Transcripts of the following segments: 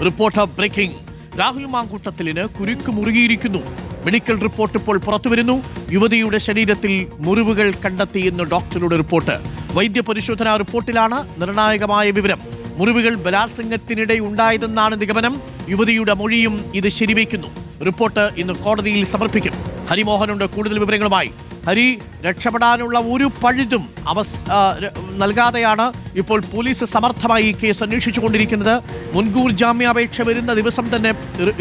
Reporter breaking. Rahul മാങ്കൂട്ടത്തിലിന് കുരുക്ക് മുറുകിയിരിക്കുന്നു. Medical report ഇപ്പോൾ പുറത്തുവരുന്നു. യുവതിയുടെ ശരീരത്തിൽ മുറിവുകൾ കണ്ടെത്തിയെന്ന് ഡോക്ടറുടെ റിപ്പോർട്ട്. വൈദ്യപരിശോധനാ റിപ്പോർട്ടിലാണ് നിർണായകമായ വിവരം. മുറിവുകൾ ബലാത്സംഗത്തിനിടെ ഉണ്ടായതെന്നാണ് നിഗമനം. യുവതിയുടെ മൊഴിയും ഇത് ശരിവയ്ക്കുന്നു. റിപ്പോർട്ട് ഇന്ന് കോടതിയിൽ സമർപ്പിക്കും. ഹരിമോഹനുണ്ട് കൂടുതൽ വിവരങ്ങളുമായി. ഹരി, രക്ഷപ്പെടാനുള്ള ഒരു പഴുതും നൽകാതെയാണ് ഇപ്പോൾ പോലീസ് സമർത്ഥമായി ഈ കേസ് അന്വേഷിച്ചുകൊണ്ടിരിക്കുന്നത്. മുൻകൂർ ജാമ്യാപേക്ഷ വരുന്ന ദിവസം തന്നെ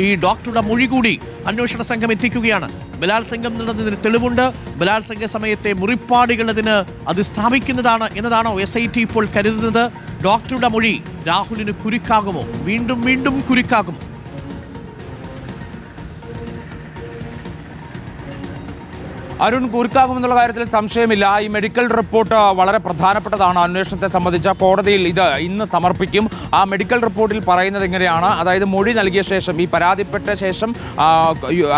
ഈ ഡോക്ടറുടെ മൊഴി കൂടി അന്വേഷണ സംഘം എത്തിക്കുകയാണ്. ബലാത്സംഗം നടന്നതിന് തെളിവുണ്ട്. ബലാത്സംഗ സമയത്തെ മുറിപ്പാടുകൾ അത് സ്ഥാപിക്കുന്നതാണ് എന്നതാണോ SIT ഇപ്പോൾ കരുതുന്നത്? ഡോക്ടറുടെ മൊഴി രാഹുലിന് കുരുക്കാകുമോ? വീണ്ടും വീണ്ടും കുരുക്കാകുമോ? അരുൺ, കുരുക്കാകുമെന്നുള്ള കാര്യത്തിൽ സംശയമില്ല. ഈ മെഡിക്കൽ റിപ്പോർട്ട് വളരെ പ്രധാനപ്പെട്ടതാണ് അന്വേഷണത്തെ സംബന്ധിച്ച. കോടതിയിൽ ഇത് ഇന്ന് സമർപ്പിക്കും. ആ മെഡിക്കൽ റിപ്പോർട്ടിൽ പറയുന്നത് എങ്ങനെയാണ്, അതായത് മൊഴി നൽകിയ ശേഷം, ഈ പരാതിപ്പെട്ട ശേഷം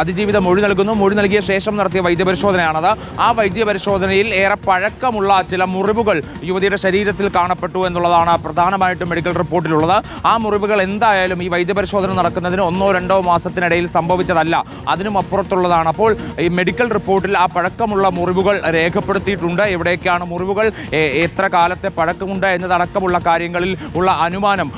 അതിജീവിത മൊഴി നൽകുന്നു. മൊഴി നൽകിയ ശേഷം നടത്തിയ വൈദ്യപരിശോധനയാണത്. ആ വൈദ്യപരിശോധനയിൽ ഏറെ പഴക്കമുള്ള ചില മുറിവുകൾ യുവതിയുടെ ശരീരത്തിൽ കാണപ്പെട്ടു എന്നുള്ളതാണ് പ്രധാനമായിട്ടും മെഡിക്കൽ റിപ്പോർട്ടിലുള്ളത്. ആ മുറിവുകൾ എന്തായാലും ഈ വൈദ്യപരിശോധന നടക്കുന്നതിന് 1-2 മാസത്തിനിടയിൽ സംഭവിച്ചതല്ല, അതിനും അപ്പുറത്തുള്ളതാണ്. അപ്പോൾ ഈ മെഡിക്കൽ റിപ്പോർട്ടിൽ ആ പഴക്കമുള്ള മുറിവുകൾ രേഖപ്പെടുത്തിയിട്ടുണ്ട്. എവിടേക്കാണ് മുറിവുകൾ, എത്ര കാലത്തെ പഴക്കമുണ്ട് എന്നതടക്കമുള്ള കാര്യങ്ങളിൽ ഉള്ള അനുമാനം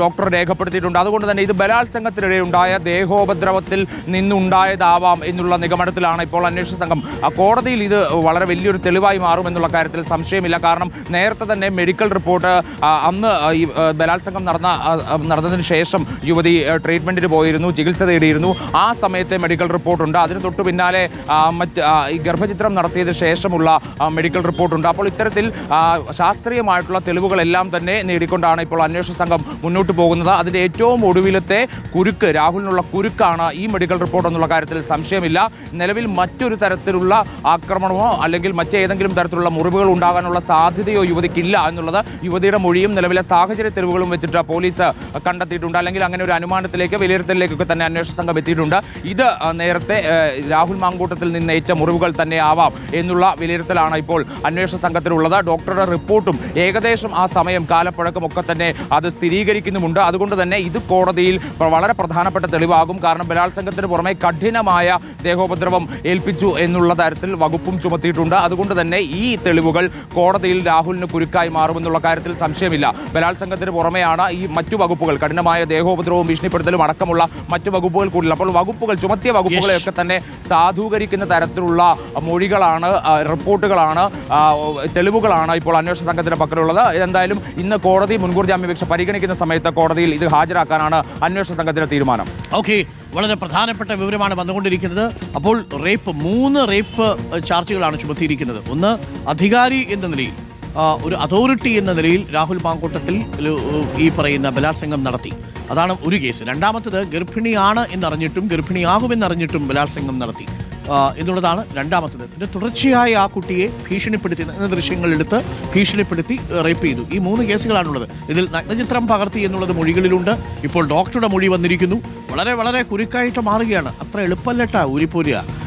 ഡോക്ടർ രേഖപ്പെടുത്തിയിട്ടുണ്ട്. അതുകൊണ്ട് തന്നെ ഇത് ബലാത്സംഗത്തിനിടെ ഉണ്ടായ ദേഹോപദ്രവത്തിൽ നിന്നുണ്ടായതാവാം എന്നുള്ള നിഗമനത്തിലാണ് ഇപ്പോൾ അന്വേഷണ സംഘം. കോടതിയിൽ ഇത് വളരെ വലിയൊരു തെളിവായി മാറുമെന്നുള്ള കാര്യത്തിൽ സംശയമില്ല. കാരണം നേരത്തെ തന്നെ മെഡിക്കൽ റിപ്പോർട്ട് അന്ന് ഈ ബലാത്സംഗം നടന്നതിന് ശേഷം യുവതി ട്രീറ്റ്മെന്റിന് പോയിരുന്നു, ചികിത്സ തേടിയിരുന്നു. ആ സമയത്തെ മെഡിക്കൽ റിപ്പോർട്ടുണ്ട്. അതിന് തൊട്ടു പിന്നാലെ ഈ ഗർഭചിത്രം നടത്തിയതിനു ശേഷമുള്ള മെഡിക്കൽ റിപ്പോർട്ടുണ്ട്. അപ്പോൾ ഇത്തരത്തിൽ ശാസ്ത്രീയമായിട്ടുള്ള തെളിവുകളെല്ലാം തന്നെ നേടിക്കൊണ്ടാണ് ഇപ്പോൾ അന്വേഷണ സംഘം മുന്നോട്ട് പോകുന്നത്. അതിന്റെ ഏറ്റവും ഒടുവിലത്തെ കുരുക്ക്, രാഹുലിനുള്ള കുരുക്കാണ് ഈ മെഡിക്കൽ റിപ്പോർട്ട് എന്നുള്ള കാര്യത്തിൽ സംശയമില്ല. നിലവിൽ മറ്റൊരു തരത്തിലുള്ള ആക്രമണമോ അല്ലെങ്കിൽ മറ്റേതെങ്കിലും തരത്തിലുള്ള മുറിവുകൾ ഉണ്ടാകാനുള്ള സാധ്യതയോ യുവതിക്കില്ല എന്നുള്ളത് യുവതിയുടെ മൊഴിയും നിലവിലെ സാഹചര്യ തെളിവുകളും വെച്ചിട്ട് പോലീസ് കണ്ടെത്തിയിട്ടുണ്ട്. അല്ലെങ്കിൽ അങ്ങനെ ഒരു അനുമാനത്തിലേക്ക്, വിലയിരുത്തലിലേക്കൊക്കെ തന്നെ അന്വേഷണ സംഘം എത്തിയിട്ടുണ്ട്. ഇത് നേരത്തെ രാഹുൽ മാങ്കൂട്ടത്തിൽ നിന്ന് ഏറ്റ മുറിവുകൾ തന്നെ ആവാം എന്നുള്ള വിലയിരുത്തലാണ് ഇപ്പോൾ അന്വേഷണ സംഘത്തിലുള്ളത്. ഡോക്ടറുടെ റിപ്പോർട്ടും ഏകദേശം ആ സമയം, കാലപ്പഴക്കമൊക്കെ തന്നെ അത് സ്ഥിരീകരിക്കുന്നുമുണ്ട്. അതുകൊണ്ട് തന്നെ ഇത് കോടതിയിൽ വളരെ പ്രധാനപ്പെട്ട തെളിവാകും. കാരണം ബലാത്സംഗത്തിന് പുറമെ കഠിനമായ ദേഹോപദ്രവം ഏൽപ്പിച്ചു എന്നുള്ള തരത്തിൽ വകുപ്പും ചുമത്തിയിട്ടുണ്ട്. അതുകൊണ്ട് തന്നെ ഈ തെളിവുകൾ കോടതിയിൽ രാഹുലിന് കുരുക്കായി മാറുമെന്നുള്ള കാര്യത്തിൽ സംശയമില്ല. ബലാത്സംഗത്തിന് പുറമെയാണ് ഈ മറ്റു വകുപ്പുകൾ, കഠിനമായ ദേഹോപദ്രവവും ഭീഷണിപ്പെടുത്തലും അടക്കമുള്ള മറ്റു വകുപ്പുകൾ കൂടി. അപ്പോൾ വകുപ്പുകൾ, ചുമത്തിയ വകുപ്പുകളെയൊക്കെ തന്നെ സാധൂകരിക്കുന്ന തരത്തിലുള്ള മൊഴികളാണ്, റിപ്പോർട്ടുകളാണ്, തെളിവുകളാണ് ഇപ്പോൾ അന്വേഷണ സംഘത്തിന്റെ പക്കലുള്ളത്. എന്തായാലും ഇന്ന് കോടതി മുൻകൂർ ജാമ്യാപേക്ഷ പരിഗണിക്കുന്ന സമയത്ത് കോടതിയിൽ ഇത് ഹാജരാക്കാനാണ് അന്വേഷണ സംഘത്തിന്റെ തീരുമാനം. ഓക്കെ, വളരെ പ്രധാനപ്പെട്ട വിവരമാണ് വന്നുകൊണ്ടിരിക്കുന്നത്. അപ്പോൾ 3 റേപ്പ് ചാർജുകളാണ് ചുമത്തിയിരിക്കുന്നത്. ഒന്ന്, അധികാരി എന്ന നിലയിൽ, ഒരു അതോറിറ്റി എന്ന നിലയിൽ രാഹുൽ മാങ്കൂട്ടത്തിൽ ഈ പറയുന്ന ബലാത്സംഗം നടത്തി. അതാണ് ഒരു കേസ്. രണ്ടാമത്തത്, ഗർഭിണിയാണ് എന്നറിഞ്ഞിട്ടും ഗർഭിണിയാകുമെന്നറിഞ്ഞിട്ടും ബലാത്സംഗം നടത്തി എന്നുള്ളതാണ് രണ്ടാമത്തത്. പിന്നെ തുടർച്ചയായി ആ കുട്ടിയെ ഭീഷണിപ്പെടുത്തി, ദൃശ്യങ്ങളെടുത്ത് ഭീഷണിപ്പെടുത്തി റേപ്പ് ചെയ്തു. ഈ 3 കേസുകളാണുള്ളത്. ഇതിൽ നഗ്നചിത്രം പകർത്തി എന്നുള്ളത് മൊഴികളിലുണ്ട്. ഇപ്പോൾ ഡോക്ടറുടെ മൊഴി വന്നിരിക്കുന്നു. വളരെ വളരെ കുരുക്കായിട്ട് മാറുകയാണ്. അത്ര എളുപ്പമല്ലട്ടാ ഊരിപ്പോരുക.